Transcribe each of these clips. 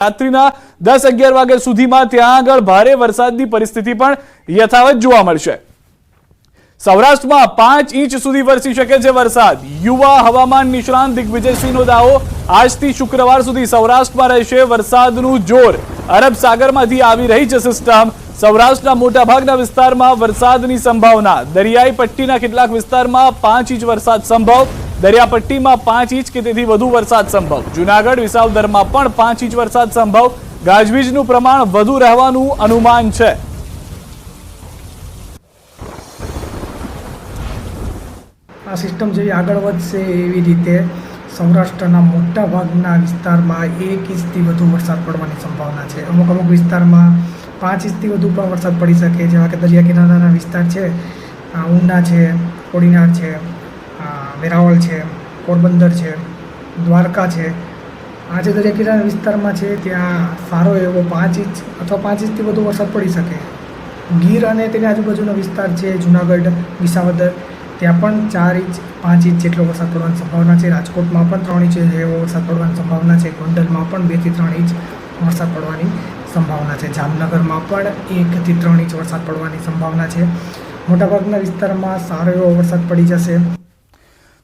રાત્રિના 10-11 વાગ્યા સુધીમાં ત્યાં આગળ ભારે વરસાદની પરિસ્થિતિ પણ યથાવત જોવા મળશે। સૌરાષ્ટ્રમાં 5 ઇંચ સુધી વરસી શકે છે વરસાદ। યુવા હવામાન નિષ્ણાંત દિગ્વિજયસિંહનો દાવો। આજથી શુક્રવાર સુધી સૌરાષ્ટ્રમાં રહેશે વરસાદનું જોર। અરબ સાગરમાંથી આવી રહી છે સિસ્ટમ। સૌરાષ્ટ્રના મોટાભાગના વિસ્તારમાં વરસાદની સંભાવના। દરિયાઈ પટ્ટીના કેટલાક વિસ્તારમાં 5 ઇંચ વરસાદ સંભવ। દરિયાપટ્ટીમાં 5 ઇંચ કે તેથી વધુ વરસાદ સંભવ। જૂનાગઢ વિસાવદરમાં પણ 5 ઇંચ વરસાદ સંભવ। ગાજવીજનું પ્રમાણ વધુ રહેવાનું અનુમાન છે। આ સિસ્ટમ જેવી આગળ વધશે એવી રીતે સૌરાષ્ટ્રના મોટા ભાગના વિસ્તારમાં 1 ઇંચથી વધુ વરસાદ પડવાની સંભાવના છે। અમુક વિસ્તારમાં 5 ઇંચથી વધુ પણ વરસાદ પડી શકે, જેવા કે દરિયા કિનારાના વિસ્તાર છે, ઉના છે, કોડીનાર છે, વેરાવળ છે, પોરબંદર છે, દ્વારકા છે। આ જે દરિયા કિનારાના વિસ્તારમાં છે ત્યાં સારો એવો 5 ઇંચ અથવા 5 ઇંચથી વધુ વરસાદ પડી શકે। ગીર અને તેની આજુબાજુનો વિસ્તાર છે, જૂનાગઢ, વિસાવદર, ત્યાં પણ 4 ઇંચ 5 ઇંચ જેટલો વરસાદ પડવાની સંભાવના છે। રાજકોટમાં પણ 3 ઇંચ જેવો વરસાદ પડવાની સંભાવના છે। ગોંડલમાં પણ 2 થી 3 ઇંચ વરસાદ પડવાની સંભાવના છે। જામનગરમાં પણ 1 થી 3 ઇંચ વરસાદ પડવાની સંભાવના છે। મોટાભાગના વિસ્તારમાં સારો એવો વરસાદ પડી જશે।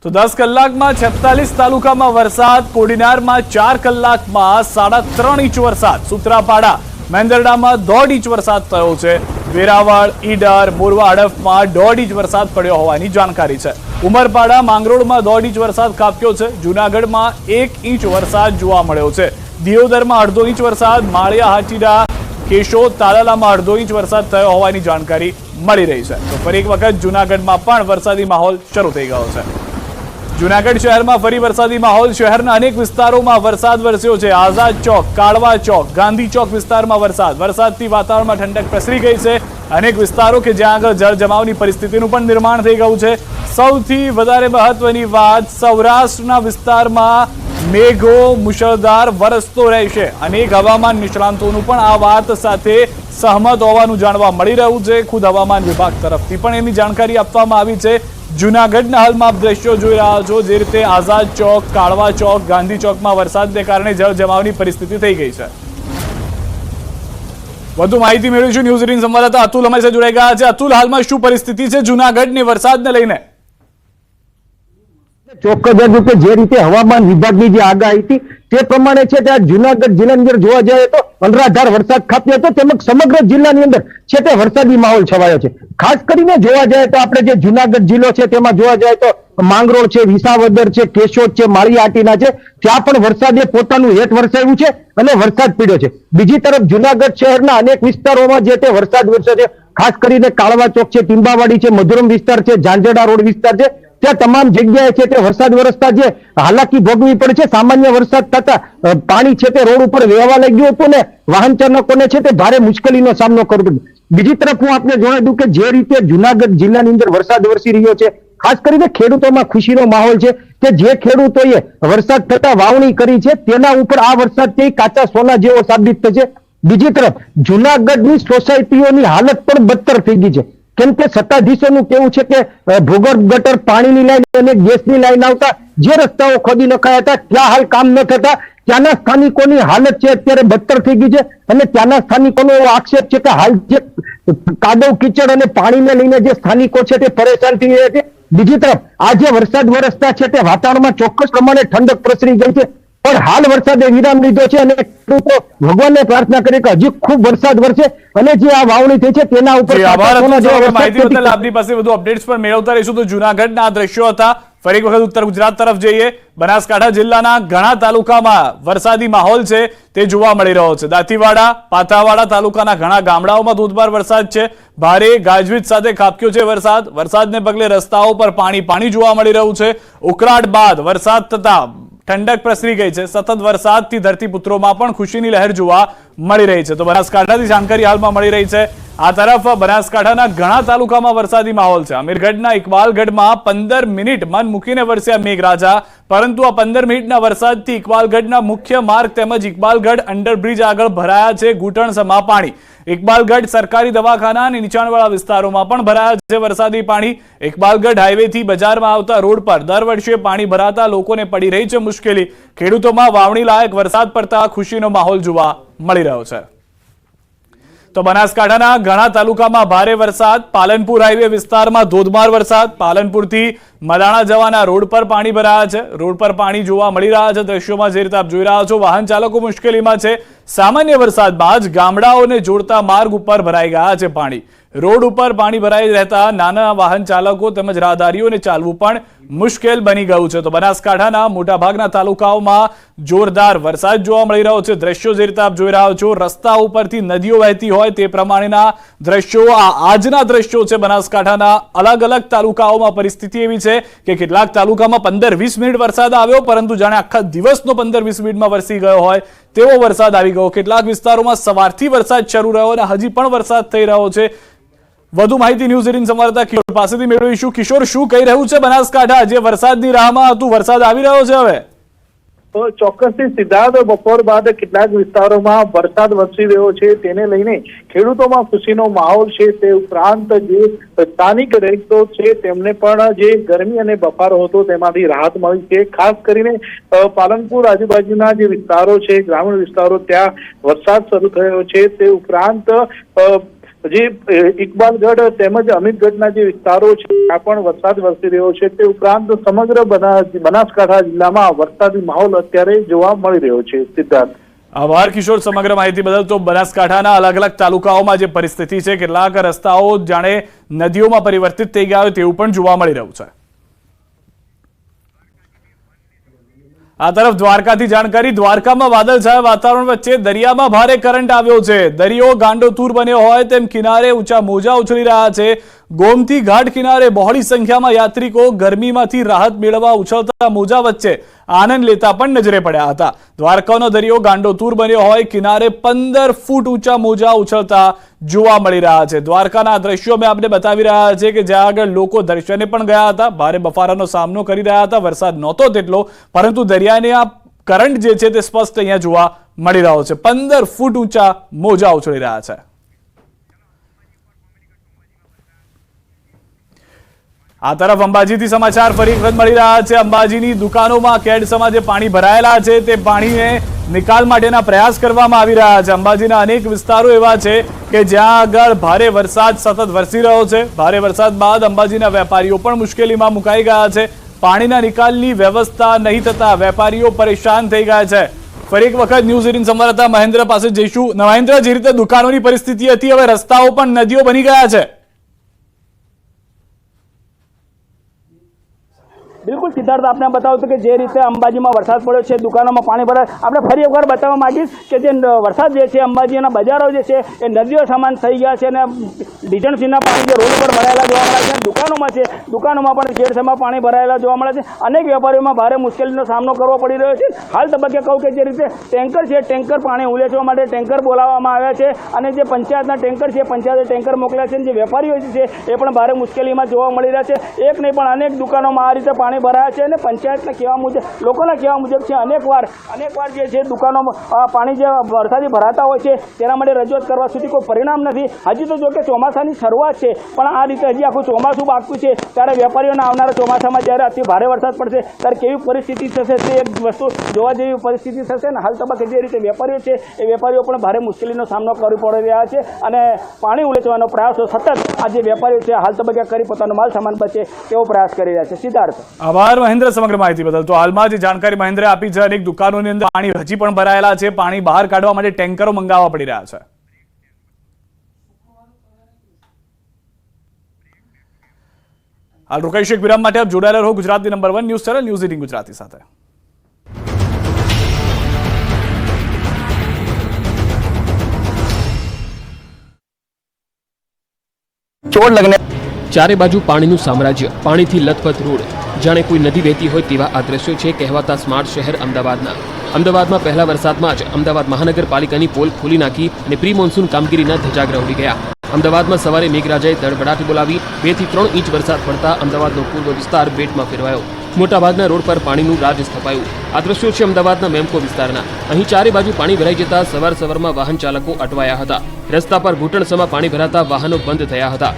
તો 10 કલાકમાં 46 તાલુકામાં વરસાદ। કોડીનારમાં 4 કલાકમાં 3.5 ઇંચ વરસાદ। સુત્રાપાડા, મેંદરડામાં 1.5 ઇંચ વરસાદ થયો છે। વેરાવળ, ઈડર, મોરવા હડફમાં 1.5 ઇંચ વરસાદ પડ્યો હોવાની જાણકારી છે। ઉમરપાડા, માંગરોળમાં 1.5 ઇંચ વરસાદ ખાબક્યો છે। જૂનાગઢમાં 1 ઇંચ વરસાદ જોવા મળ્યો છે। દિયોદરમાં 1.5 ઇંચ વરસાદ। માળિયા, હાટીડા, કેશોદ, તાલાલામાં 1.5 ઇંચ વરસાદ થયો હોવાની જાણકારી મળી રહી છે। તો ફરી એક વખત જૂનાગઢમાં પણ વરસાદી માહોલ શરૂ થઈ ગયો છે। જૂનાગઢ શહેરમાં ફરી વરસાદી માહોલ। શહેરના અનેક વિસ્તારોમાં વરસાદ વરસ્યો છે। આઝાદ ચોક, કાળવા ચોક, ગાંધી ચોક વિસ્તારમાં વરસાદથી વાતાવરણમાં ઠંડક પ્રસરી ગઈ છે। અનેક વિસ્તારો કે જ્યાં આગળ જળજમાવની પરિસ્થિતિનું પણ નિર્માણ થઈ ગયું છે। સૌથી વધારે મહત્વની વાત, સૌરાષ્ટ્રના વિસ્તારમાં મેઘો મુશળધાર વરસતો રહેશે। અનેક હવામાન નિષ્ણાંતોનું પણ આ વાત સાથે સહમત હોવાનું જાણવા મળી રહ્યું છે। ખુદ હવામાન વિભાગ તરફથી પણ એની જાણકારી આપવામાં આવી છે। જૂનાગઢના હાલમાં આપ દ્રશ્યો જોઈ રહ્યા છો, જે રીતે આઝાદ ચોક, કાળવા ચોક, ગાંધી ચોકમાં વરસાદને કારણે જળજમાવની પરિસ્થિતિ થઈ ગઈ છે। વધુ માહિતી મેળવીશું। ન્યૂઝ 18 સંવાદદાતા અતુલ અમારી સાથે જોડાઈ ગયા છે। અતુલ, હાલમાં શું પરિસ્થિતિ છે જૂનાગઢની વરસાદને લઈને? ચોક્કસ રૂપે જે રીતે હવામાન વિભાગની જે આગાહી હતી તે પ્રમાણે છે તે જૂનાગઢ જિલ્લાની અંદર જોવા જાય તો અનરાધાર વરસાદ ખાબક્યો હતો, તેમજ સમગ્ર જિલ્લાની અંદર છે તે વરસાદી માહોલ છવાયો છે। ખાસ કરીને જોવા જાય તો આપણે જે જૂનાગઢ જિલ્લો છે તેમાં જોવા જાય તો માંગરોળ છે, વિસાવદર છે, કેશોદ છે, માળિયા હાટીના છે, ત્યાં પણ વરસાદે પોતાનું હેત વરસાવ્યું છે અને વરસાદ પડ્યો છે। બીજી તરફ જૂનાગઢ શહેરના અનેક વિસ્તારોમાં જે તે વરસાદ વરસ્યો છે। ખાસ કરીને કાળવા ચોક છે, ટીંબાવાડી છે, મધુરમ વિસ્તાર છે, ઝાંઝરડા રોડ વિસ્તાર છે, ત્યાં તમામ જગ્યાએ છે તે વરસાદ વરસતા જે હાલાકી ભોગવી પડે છે। સામાન્ય વરસાદ થતા પાણી છે તે રોડ ઉપર વહેવા લાગ્યું હતું ને વાહન ચાલકોને છે તે ભારે મુશ્કેલીનો સામનો કરવો પડ્યો। બીજી તરફ હું આપને જણાવી દઉં કે જે રીતે જૂનાગઢ જિલ્લાની અંદર વરસાદ વરસી રહ્યો છે, ખાસ કરીને ખેડૂતોમાં ખુશીનો માહોલ છે કે જે ખેડૂતોએ વરસાદ થતા વાવણી કરી છે તેના ઉપર આ વરસાદથી કાચા સોના જેવો સાબિત થશે। બીજી તરફ જૂનાગઢની સોસાયટીઓની હાલત પણ બદતર થઈ ગઈ છે, કેમ કે સત્તાધીશોનું કેવું છે કે ભૂગર્ભ ગટર, પાણીની લાઈન અને ગેસની લાઈન આવતા જે રસ્તાઓ ખોદી નખાયા હતા ત્યાં હાલ કામ ન થતા ત્યાંના સ્થાનિકોની હાલત છે અત્યારે બદતર થઈ ગઈ છે। અને ત્યાંના સ્થાનિકોનો એવો આક્ષેપ છે કે હાલ જે કાદવ કીચડ અને પાણીને લઈને જે સ્થાનિકો છે તે પરેશાન થઈ રહ્યા છે। બીજી તરફ આ જે વરસાદ વરસતા છે તે વાતાવરણમાં ચોક્કસ પ્રમાણે ઠંડક પ્રસરી ગઈ છે, પણ હાલ વરસાદે વિરામ લીધો છે અને ખેડૂતો ભગવાનને પ્રાર્થના કરે કે હજી ખૂબ વરસાદ વરસે અને જે આ વાવણી થઈ છે તેના ઉપર આપની પાસે વધુ અપડેટ્સ પણ મેળવતા રહીશું। તો જૂનાગઢના આ દ્રશ્યો હતા। ફરી એક વખત ઉત્તર ગુજરાત તરફ જઈએ। બનાસકાંઠા જિલ્લાના ઘણા તાલુકામાં વરસાદી માહોલ છે તે જોવા મળી રહ્યો છે। દાંતીવાડા, પાથાવાડા તાલુકાના ઘણા ગામડાઓમાં ધોધમાર વરસાદ છે। ભારે ગાજવીજ સાથે ખાબક્યો છે વરસાદને પગલે રસ્તાઓ પર પાણી જોવા મળી રહ્યું છે। ઉકળાટ બાદ વરસાદ થતા ઠંડક પ્રસરી ગઈ છે। સતત વરસાદથી ધરતીપુત્રોમાં પણ ખુશીની લહેર જોવા મળી રહી છે। તો બનાસકાંઠાથી જાણકારી હાલમાં મળી રહી છે। આ તરફ બનાસકાંઠાના ઘણા તાલુકામાં વરસાદી માહોલ છે। અમીરગઢના ઇકબાલગઢમાં 15 મિનિટ મન મૂકીને વરસ્યા મેઘરાજા, પરંતુ આ 15 મિનિટના વરસાદથી ઇકબાલગઢના મુખ્ય માર્ગ તેમજ ઇકબાલગઢ અંડરબ્રિજ આગળ ભરાયા છે ઘૂંટણસમા પાણી। ઇકબાલગઢ સરકારી દવાખાના અને નીચાણવાળા વિસ્તારોમાં પણ ભરાયા છે વરસાદી પાણી। ઇકબાલગઢ હાઈવેથી બજારમાં આવતા રોડ પર દર વર્ષે પાણી ભરાતા લોકોને પડી રહી છે મુશ્કેલી। ખેડૂતોમાં વાવણી લાયક વરસાદ પડતા ખુશીનો માહોલ જોવા મળી રહ્યો છે। તો બનાસકાંઠાના ઘણા તાલુકામાં ભારે વરસાદ। પાલનપુર હાઈવે વિસ્તારમાં ધોધમાર વરસાદ। પાલનપુરથી મલાણા જવાના રોડ પર પાણી ભરાયા છે। રોડ પર પાણી જોવા મળી રહ્યા છે। દ્રશ્યોમાં જે રીતે આપ જોઈ રહ્યા છો, વાહન ચાલકો મુશ્કેલીમાં છે। સામાન્ય વરસાદમાં જ ગામડાઓને જોડતા માર્ગ ઉપર ભરાઈ ગયા છે પાણી। રોડ ઉપર પાણી ભરાઈ રહેતા નાના વાહન ચાલકો તેમજ રાહદારીઓને ચાલવું પણ મુશ્કેલ બની ગયું છે। તો બનાસકાંઠાના મોટાભાગના તાલુકાઓમાં જોરદાર વરસાદ જોવા મળી રહ્યો છે। દ્રશ્યો જે રીતે આપ જોઈ રહ્યા છો, રસ્તા ઉપરથી નદીઓ વહેતી હોય તે પ્રમાણેના દ્રશ્યો આજના દ્રશ્યો છે। બનાસકાંઠાના અલગ અલગ તાલુકાઓમાં પરિસ્થિતિ એવી છે કે કેટલાક તાલુકામાં 15-20 મિનિટ વરસાદ આવ્યો, પરંતુ જાણે આખા દિવસનો 15-20 મિનિટમાં વરસી ગયો હોય તેવો વરસાદ આવી ગયો। કેટલાક વિસ્તારોમાં સવારથી વરસાદ શરૂ રહ્યો અને હજી પણ વરસાદ થઈ રહ્યો છે। વધુ માહિતી ન્યૂઝ 18 સંવાદદાતા કિશોર પાસેથી મેળવીશું। કિશોર, શું કહી રહ્યું છે બનાસકાંઠા? જે વરસાદની રાહમાં હતું, વરસાદ આવી રહ્યો છે હવે? તો ચોક્કસથી સિદ્ધાર્થ, બપોર બાદ કેટલાક વિસ્તારોમાં વરસાદ વરસી રહ્યો છે, તેને લઈને ખેડૂતોમાં ખુશીનો માહોલ છે। તે ઉપરાંત જે સ્થાનિક રહીશો છે તેમને પણ જે ગરમી અને બફારો હતો તેમાંથી રાહત મળી છે। ખાસ કરીને પાલનપુર આજુબાજુના જે વિસ્તારો છે, ગ્રામીણ વિસ્તારો, ત્યાં વરસાદ શરૂ થયો છે। તે ઉપરાંત જે ઇકબાલગઢ તેમજ અમીરગઢના જે વિસ્તારો છે ત્યાં પણ વરસાદ વરસી રહ્યો છે। તે ઉપરાંત સમગ્ર બનાસકાંઠા જિલ્લામાં વરસાદી માહોલ અત્યારે જોવા મળી રહ્યો છે। સિદ્ધાર્થ, આભાર કિશોર સમગ્ર માહિતી બદલ। તો બનાસકાંઠાના અલગ અલગ તાલુકાઓમાં જે પરિસ્થિતિ છે, કેટલાક રસ્તાઓ જાણે નદીઓમાં પરિવર્તિત થઈ ગયા હોય તેવું પણ જોવા મળી રહ્યું છે। આ તરફ દ્વારકાથી જાણકારી। દ્વારકામાં વાદળછાયા વાતાવરણ વચ્ચે દરિયામાં ભારે કરંટ આવ્યો છે। દરિયો ગાંડોતુર બન્યો હોય તેમ કિનારે ઊંચા મોજા ઉછળી રહ્યા છે। ગોમતી ઘાટ કિનારે બહોળી સંખ્યામાં યાત્રિકો ગરમીમાંથી રાહત મેળવવા ઉછળતા મોજા વચ્ચે આનંદ લેતા પણ નજરે પડ્યા હતા। દ્વારકાનો દરિયો ગાંડોતુર બન્યો હોય, કિનારે 15 ફૂટ ઊંચા મોજા ઉછળતા જોવા મળી રહ્યા છે। દ્વારકાના દ્રશ્યો મેં આપને બતાવી રહ્યા છે કે જ્યાં આગળ લોકો દર્શને પણ ગયા હતા, ભારે બફારાનો સામનો કરી રહ્યા હતા। વરસાદ નહોતો તેટલો, પરંતુ દરિયાને આ કરંટ જે છે તે સ્પષ્ટ અહીંયા જોવા મળી રહ્યો છે। 15 ફૂટ ઊંચા મોજા ઉછળી રહ્યા છે। આ તરફ અંબાજીથી સમાચાર ફરી એક વખત મળી રહ્યા છે। અંબાજીની દુકાનોમાં કેડસમાં જે પાણી ભરાયેલા છે તે પાણીને નિકાલ માટેના પ્રયાસ કરવામાં આવી રહ્યા છે। અંબાજીના અનેક વિસ્તારો એવા છે કે જ્યાં આગળ ભારે વરસાદ સતત વરસી રહ્યો છે। ભારે વરસાદ બાદ અંબાજીના વેપારીઓ પણ મુશ્કેલીમાં મુકાઈ ગયા છે। પાણીના નિકાલની વ્યવસ્થા નહીં થતા વેપારીઓ પરેશાન થઈ ગયા છે। ફરી એક વખત ન્યૂઝ 18 સંવાદદાતા મહેન્દ્ર પાસે જઈશું। મહેન્દ્ર, જે રીતે દુકાનોની પરિસ્થિતિ હતી, હવે રસ્તાઓ પણ નદીઓ બની ગયા છે। બિલકુલ સિદ્ધાર્થ, આપણે બતાવું છું કે જે રીતે અંબાજીમાં વરસાદ પડ્યો છે, દુકાનોમાં પાણી ભરાય, આપણે ફરી એકવાર બતાવવા માંગીશ કે જે વરસાદ જે છે, અંબાજીના બજારો જે છે એ નદીઓ સમાન થઈ ગયા છે અને ડીઝલસીના પાણી જે રોડ ઉપર ભરાયેલા જોવા મળે છે। દુકાનોમાં છે, દુકાનોમાં પણ કેડસમાં પાણી ભરાયેલા જોવા મળે છે। અનેક વેપારીઓમાં ભારે મુશ્કેલીનો સામનો કરવો પડી રહ્યો છે। હાલ તબક્કે કહું કે જે રીતે ટેન્કર છે, ટેન્કર પાણી ઉલેચવા માટે ટેન્કર બોલાવવામાં આવ્યા છે અને જે પંચાયતના ટેન્કર છે, પંચાયતે ટેન્કર મોકલ્યા છે। જે વેપારીઓ છે એ પણ ભારે મુશ્કેલીમાં જોવા મળી રહ્યા છે। એક નહીં પણ અનેક દુકાનોમાં આ રીતે પાણી ભરાયા છે અને પંચાયતના કહેવા મુજબ, લોકોના કહેવા મુજબ છે અનેકવાર જે છે દુકાનોમાં પાણી જે વરસાદી ભરાતા હોય છે તેના માટે રજૂઆત કરવા સુધી કોઈ પરિણામ નથી। હજી તો જો કે ચોમાસાની શરૂઆત છે, પણ આ રીતે હજી આખું ચોમાસું બાકી છે, ત્યારે વેપારીઓને આવનારા ચોમાસામાં જ્યારે અતિ ભારે વરસાદ પડશે ત્યારે કેવી પરિસ્થિતિ થશે તે એક વસ્તુ જોવા જેવી પરિસ્થિતિ થશે। ને હાલ તબક્કે જે રીતે વેપારીઓ છે એ વેપારીઓ પણ ભારે મુશ્કેલીનો સામનો કરી પડી રહ્યા છે અને પાણી ઉલેચવાનો પ્રયાસો સતત આ જે વેપારીઓ છે હાલ તબક્કે કરી પોતાનો માલ સામાન બચે તેવો પ્રયાસ કરી રહ્યા છે। સિદ્ધાર્થ, આભાર મહેન્દ્ર સમગ્ર માહિતી બદલ। તો હાલમાં જે જાણકારી મહેન્દ્રે આપી છે, અનેક દુકાનોની અંદર પાણી હજી પણ ભરાયેલા છે। પાણી બહાર કાઢવા માટે ટેન્કરો મંગાવવા પડી રહ્યા છે। હાલ રોકાઈશું એક વિરામ માટે। આપ જોડાયેલા રહો ગુજરાતની number 1 news channel news 18 Gujarati સાથે। ચોર લગ્ન ચારે બાજુ પાણીનું સામ્રાજ્ય, પાણીથી લથપથ રોડ, જાણે કોઈ નદી વહેતી હોય તેવા આ દ્રશ્યો છે કહેવાતા સ્માર્ટ શહેર અમદાવાદમાં પહેલા વરસાદમાં જ અમદાવાદ મહાનગરપાલિકાની પોલ ખોલી નાખી અને પ્રી મોન્સૂન કામગીરીના ધજાગરા ઉડી ગયા। અમદાવાદમાં સવારે મેઘરાજાએ તડબડાટી બોલાવી 2 થી 3 ઇંચ વરસાદ પડતા અમદાવાદનો પૂર્વ વિસ્તાર બેટમાં ફેરવાયો। મોટાભાગના રોડ પર પાણીનું રાજ સ્થપાયું. આ દ્રશ્યો છે અમદાવાદના મેમકો વિસ્તારના. અહીં ચારે બાજુ પાણી ભરાઈ જતા સવારમાં વાહન ચાલકો અટવાયા હતા. રસ્તા પર ઘૂંટણસમાં પાણી ભરાતા વાહનો બંધ થયા હતા.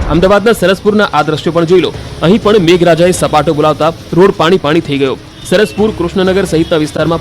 અમદાવાદના સરસપુરના આ દ્રશ્યો પણ જોઈ લો. અહીં પણ મેઘરાજાએ સપાટો બોલાવતા રોડ પાણી થઈ ગયો. સરસપુર, કૃષ્ણનગર સહિતના વિસ્તારમાં